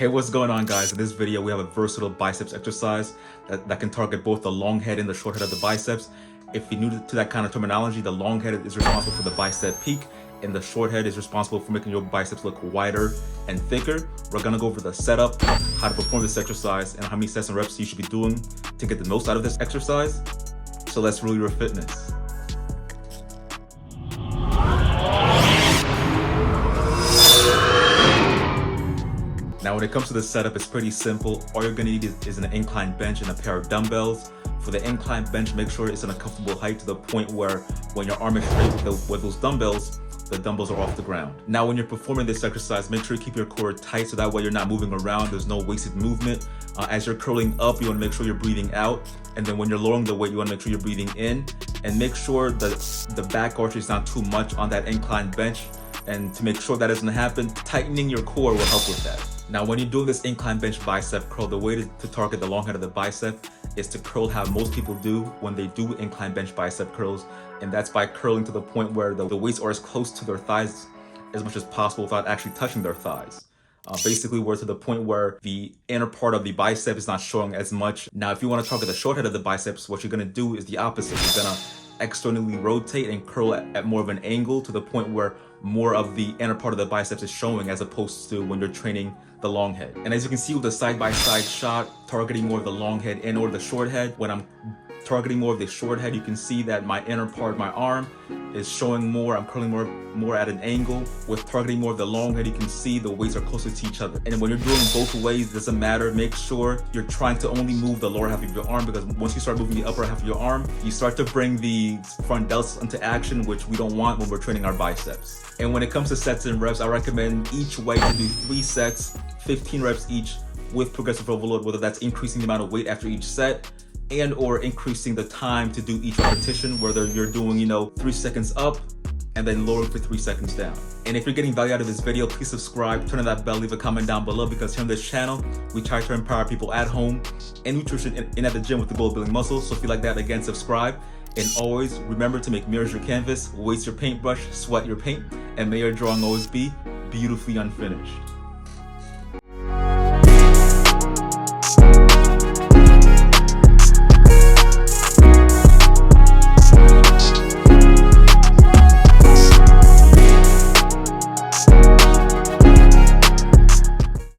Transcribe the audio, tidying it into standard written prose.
Hey, what's going on, guys? In this video, we have a versatile biceps exercise that can target both the long head and the short head of the biceps. If you're new to that kind of terminology, the long head is responsible for the bicep peak, and the short head is responsible for making your biceps look wider and thicker. We're gonna go over the setup, how to perform this exercise, and how many sets and reps you should be doing to get the most out of this exercise. So let's rule your fitness. Now, when it comes to the setup, it's pretty simple. All you're gonna need is an incline bench and a pair of dumbbells. For the incline bench, make sure it's in a comfortable height to the point where when your arm is straight with those dumbbells, the dumbbells are off the ground. Now, when you're performing this exercise, make sure you keep your core tight so that way you're not moving around. There's no wasted movement. As you're curling up, you wanna make sure you're breathing out. And then when you're lowering the weight, you wanna make sure you're breathing in. And make sure that the back arch is not too much on that incline bench. And to make sure that doesn't happen, tightening your core will help with that. Now, when you're doing this incline bench bicep curl, the way to target the long head of the bicep is to curl how most people do when they do incline bench bicep curls. And that's by curling to the point where the weights are as close to their thighs as much as possible without actually touching their thighs. Basically, we're to the point where the inner part of the bicep is not showing as much. Now, if you want to target the short head of the biceps, what you're going to do is the opposite. You're going to externally rotate and curl at more of an angle to the point where more of the inner part of the biceps is showing as opposed to when you're training the long head. And as you can see with the side-by-side shot, targeting more of the long head and or the short head, when I'm targeting more of the short head, you can see that my inner part of my arm is showing more. I'm curling more at an angle. With targeting more of the long head, you can see the weights are closer to each other. And when you're doing both ways, it doesn't matter. Make sure you're trying to only move the lower half of your arm, because once you start moving the upper half of your arm, you start to bring the front delts into action, which we don't want when we're training our biceps. And when it comes to sets and reps, I recommend each way to do 3 sets, 15 reps each with progressive overload, whether that's increasing the amount of weight after each set and or increasing the time to do each repetition, whether you're doing, 3 seconds up and then lowering for 3 seconds down. And if you're getting value out of this video, please subscribe, turn on that bell, leave a comment down below, because here on this channel, we try to empower people at home and nutrition and at the gym with the goal of building muscle. So if you like that, again, subscribe. And always remember to make mirrors your canvas, waste your paintbrush, sweat your paint, and may your drawing always be beautifully unfinished.